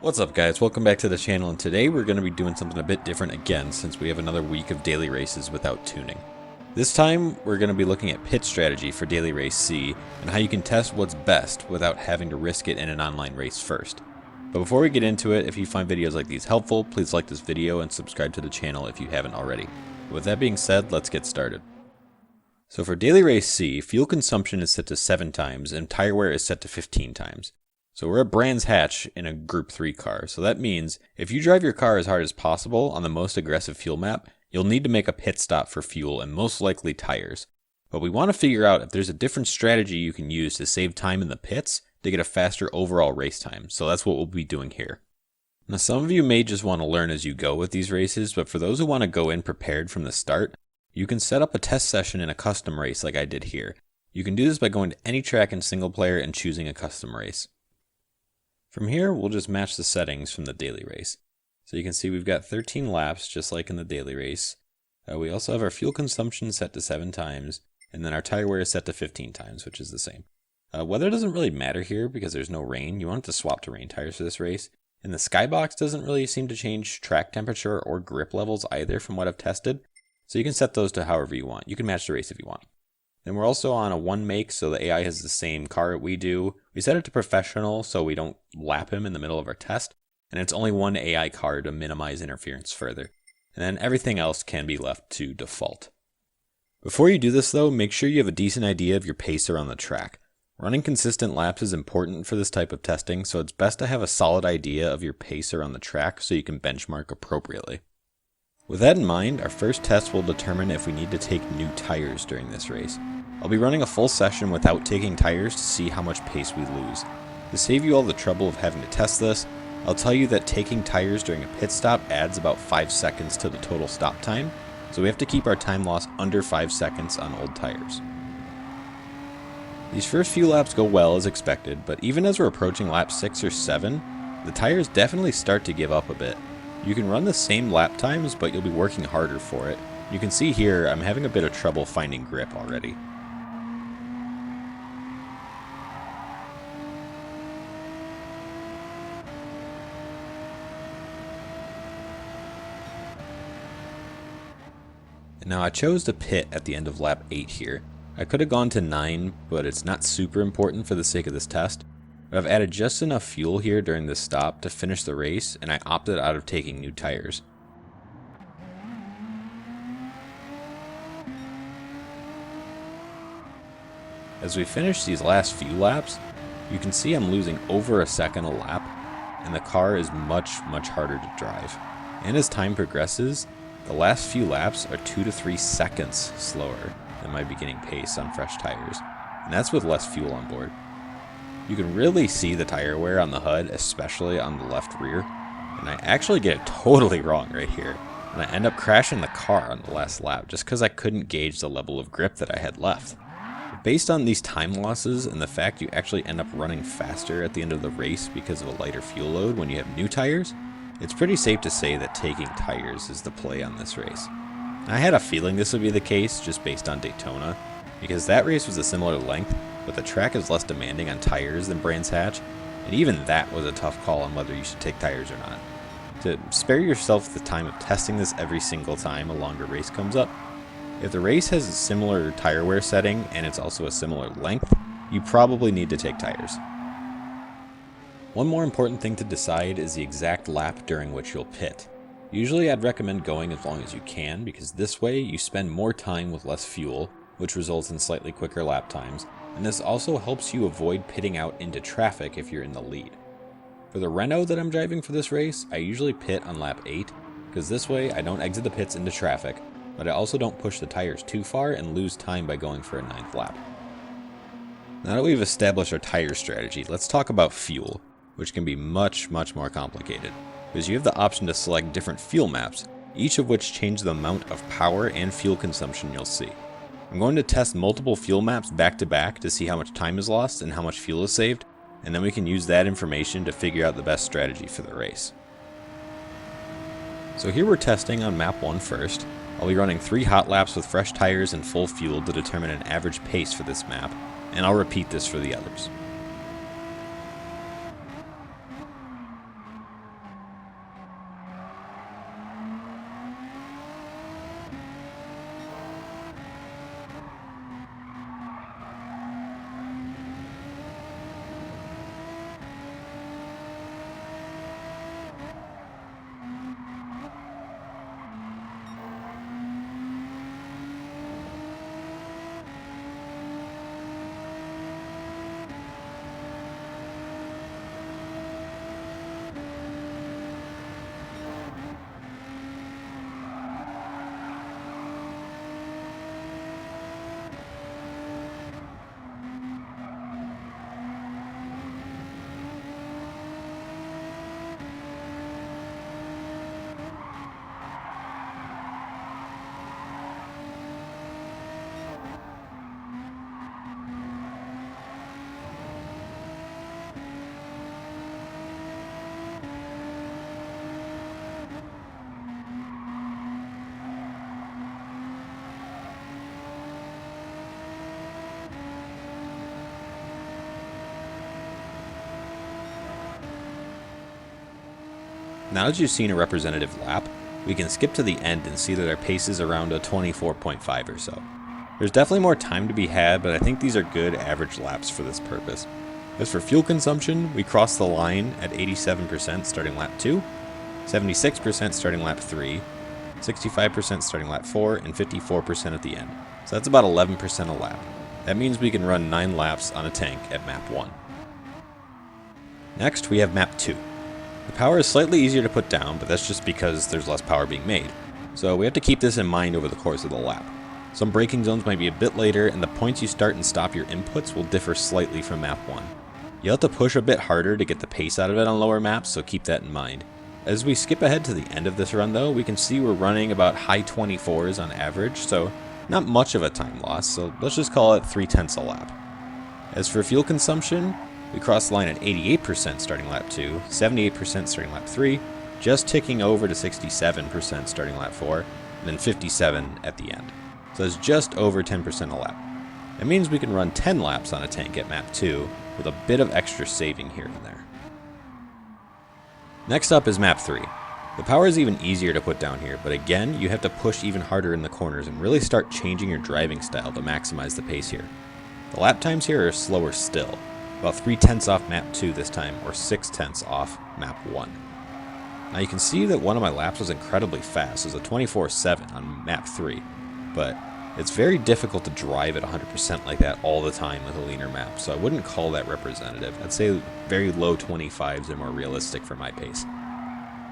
What's up guys, welcome back to the channel, and today we're going to be doing something a bit different again since we have another week of daily races without tuning. This time we're going to be looking at pit strategy for daily race C and how you can test what's best without having to risk it in an online race first. But before we get into it, if you find videos like these helpful, please like this video and subscribe to the channel if you haven't already. With that being said, let's get started. So for daily race C, fuel consumption is set to 7 times and tire wear is set to 15 times. So we're at Brands Hatch in a Group 3 car, so that means if you drive your car as hard as possible on the most aggressive fuel map, you'll need to make a pit stop for fuel and most likely tires. But we want to figure out if there's a different strategy you can use to save time in the pits to get a faster overall race time, so that's what we'll be doing here. Now some of you may just want to learn as you go with these races, but for those who want to go in prepared from the start, you can set up a test session in a custom race like I did here. You can do this by going to any track in single player and choosing a custom race. From here, we'll just match the settings from the daily race. So you can see we've got 13 laps, just like in the daily race. We also have our fuel consumption set to 7 times, and then our tire wear is set to 15 times, which is the same. Weather doesn't really matter here because there's no rain. You want to swap to rain tires for this race. And the skybox doesn't really seem to change track temperature or grip levels either from what I've tested. So you can set those to however you want. You can match the race if you want. And we're also on a 1 make, so the AI has the same car we do. We set it to professional so we don't lap him in the middle of our test. And it's only 1 AI car to minimize interference further. And then everything else can be left to default. Before you do this though, make sure you have a decent idea of your pace around the track. Running consistent laps is important for this type of testing, so it's best to have a solid idea of your pace around the track so you can benchmark appropriately. With that in mind, our first test will determine if we need to take new tires during this race. I'll be running a full session without taking tires to see how much pace we lose. To save you all the trouble of having to test this, I'll tell you that taking tires during a pit stop adds about 5 seconds to the total stop time, so we have to keep our time loss under 5 seconds on old tires. These first few laps go well as expected, but even as we're approaching lap 6 or 7, the tires definitely start to give up a bit. You can run the same lap times, but you'll be working harder for it. You can see here I'm having a bit of trouble finding grip already. Now I chose to pit at the end of lap 8 here. I could have gone to 9, but it's not super important for the sake of this test. But I've added just enough fuel here during this stop to finish the race, and I opted out of taking new tires. As we finish these last few laps, you can see I'm losing over a second a lap, and the car is much harder to drive. And as time progresses, the last few laps are 2 to 3 seconds slower than my beginning pace on fresh tires, and that's with less fuel on board. You can really see the tire wear on the HUD, especially on the left rear, and I actually get it totally wrong right here, and I end up crashing the car on the last lap just because I couldn't gauge the level of grip that I had left. Based on these time losses and the fact you actually end up running faster at the end of the race because of a lighter fuel load when you have new tires, it's pretty safe to say that taking tires is the play on this race. I had a feeling this would be the case just based on Daytona, because that race was a similar length, but the track is less demanding on tires than Brands Hatch, and even that was a tough call on whether you should take tires or not. To spare yourself the time of testing this every single time a longer race comes up, if the race has a similar tire wear setting and it's also a similar length, you probably need to take tires. One more important thing to decide is the exact lap during which you'll pit. Usually I'd recommend going as long as you can, because this way you spend more time with less fuel, which results in slightly quicker lap times, and this also helps you avoid pitting out into traffic if you're in the lead. For the Renault that I'm driving for this race, I usually pit on lap 8, because this way I don't exit the pits into traffic, but I also don't push the tires too far and lose time by going for a 9th lap. Now that we've established our tire strategy, let's talk about fuel, which can be much more complicated, because you have the option to select different fuel maps, each of which change the amount of power and fuel consumption you'll see. I'm going to test multiple fuel maps back to back to see how much time is lost and how much fuel is saved, and then we can use that information to figure out the best strategy for the race. So here we're testing on map 1 first. I'll be running 3 hot laps with fresh tires and full fuel to determine an average pace for this map, and I'll repeat this for the others. Now that you've seen a representative lap, we can skip to the end and see that our pace is around a 24.5 or so. There's definitely more time to be had, but I think these are good average laps for this purpose. As for fuel consumption, we crossed the line at 87% starting lap 2, 76% starting lap 3, 65% starting lap 4, and 54% at the end. So that's about 11% a lap. That means we can run 9 laps on a tank at map 1. Next, we have map 2. The power is slightly easier to put down, but that's just because there's less power being made. So we have to keep this in mind over the course of the lap. Some braking zones might be a bit later, and the points you start and stop your inputs will differ slightly from map 1. You'll have to push a bit harder to get the pace out of it on lower maps, so keep that in mind. As we skip ahead to the end of this run though, we can see we're running about high 24s on average, so not much of a time loss, so let's just call it 3/10 a lap. As for fuel consumption, we crossed the line at 88% starting lap 2, 78% starting lap 3, just ticking over to 67% starting lap 4, and then 57 at the end. So that's just over 10% a lap. That means we can run 10 laps on a tank at map 2, with a bit of extra saving here and there. Next up is map 3. The power is even easier to put down here, but again, you have to push even harder in the corners and really start changing your driving style to maximize the pace here. The lap times here are slower still, about 3/10 off map 2 this time, or 6/10 off map 1. Now you can see that one of my laps was incredibly fast, it was a 24/7 on map 3, but it's very difficult to drive at 100% like that all the time with a leaner map, so I wouldn't call that representative. I'd say very low 25s are more realistic for my pace.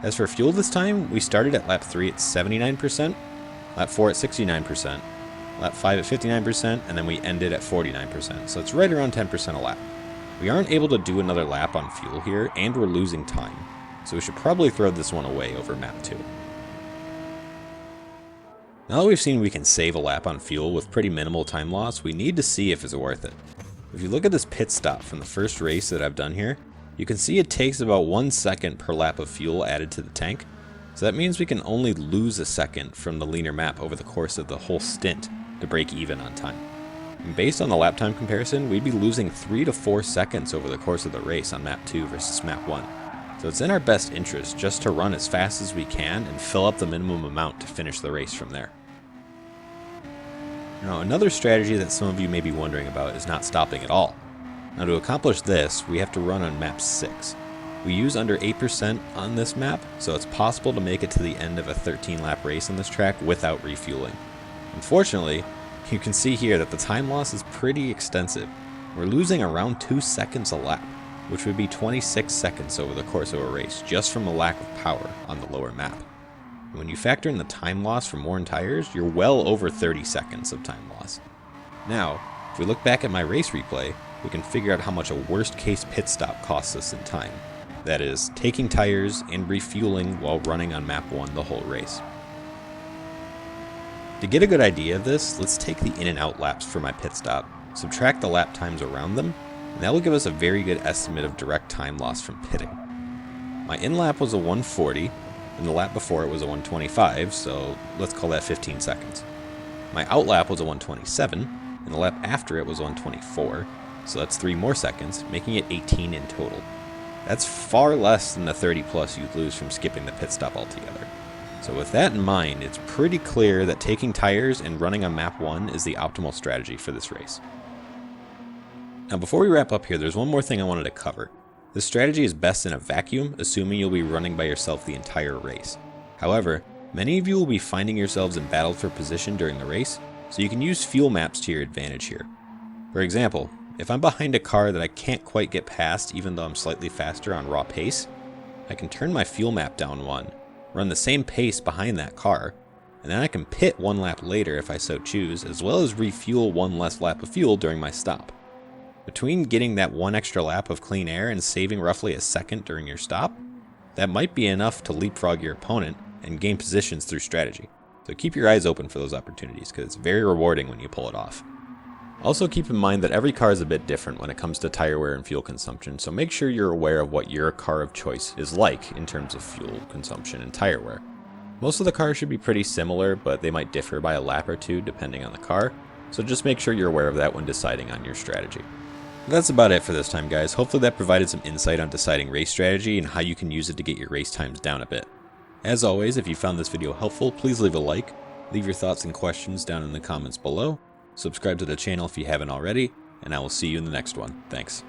As for fuel this time, we started at lap 3 at 79%, lap 4 at 69%, lap 5 at 59%, and then we ended at 49%, so it's right around 10% a lap. We aren't able to do another lap on fuel here, and we're losing time, so we should probably throw this one away over map 2. Now that we've seen we can save a lap on fuel with pretty minimal time loss, we need to see if it's worth it. If you look at this pit stop from the first race that I've done here, you can see it takes about 1 second per lap of fuel added to the tank, so that means we can only lose a second from the leaner map over the course of the whole stint to break even on time. And based on the lap time comparison, we'd be losing 3 to 4 seconds over the course of the race on map 2 versus map 1. So it's in our best interest just to run as fast as we can and fill up the minimum amount to finish the race from there. Now, another strategy that some of you may be wondering about is not stopping at all. Now, to accomplish this, we have to run on map 6. We use under 8% on this map, so it's possible to make it to the end of a 13-lap race on this track without refueling. Unfortunately, you can see here that the time loss is pretty extensive. We're losing around 2 seconds a lap, which would be 26 seconds over the course of a race, just from a lack of power on the lower map. And when you factor in the time loss from worn tires, you're well over 30 seconds of time loss. Now, if we look back at my race replay, we can figure out how much a worst-case pit stop costs us in time. That is, taking tires and refueling while running on map 1 the whole race. To get a good idea of this, let's take the in and out laps for my pit stop, subtract the lap times around them, and that will give us a very good estimate of direct time loss from pitting. My in lap was a 140, and the lap before it was a 125, so let's call that 15 seconds. My out lap was a 127, and the lap after it was 124, so that's 3 more seconds, making it 18 in total. That's far less than the 30 plus you'd lose from skipping the pit stop altogether. So with that in mind, it's pretty clear that taking tires and running on map 1 is the optimal strategy for this race. Now before we wrap up here, there's one more thing I wanted to cover. This strategy is best in a vacuum, assuming you'll be running by yourself the entire race. However, many of you will be finding yourselves in battle for position during the race, so you can use fuel maps to your advantage here. For example, if I'm behind a car that I can't quite get past even though I'm slightly faster on raw pace, I can turn my fuel map down 1, run the same pace behind that car, and then I can pit 1 lap later if I so choose, as well as refuel 1 less lap of fuel during my stop. Between getting that 1 extra lap of clean air and saving roughly a second during your stop, that might be enough to leapfrog your opponent and gain positions through strategy. So keep your eyes open for those opportunities, because it's very rewarding when you pull it off. Also keep in mind that every car is a bit different when it comes to tire wear and fuel consumption, so make sure you're aware of what your car of choice is like in terms of fuel consumption and tire wear. Most of the cars should be pretty similar, but they might differ by a lap or two depending on the car, so just make sure you're aware of that when deciding on your strategy. That's about it for this time, guys. Hopefully that provided some insight on deciding race strategy and how you can use it to get your race times down a bit. As always, if you found this video helpful, please leave a like, leave your thoughts and questions down in the comments below, subscribe to the channel if you haven't already, and I will see you in the next one. Thanks.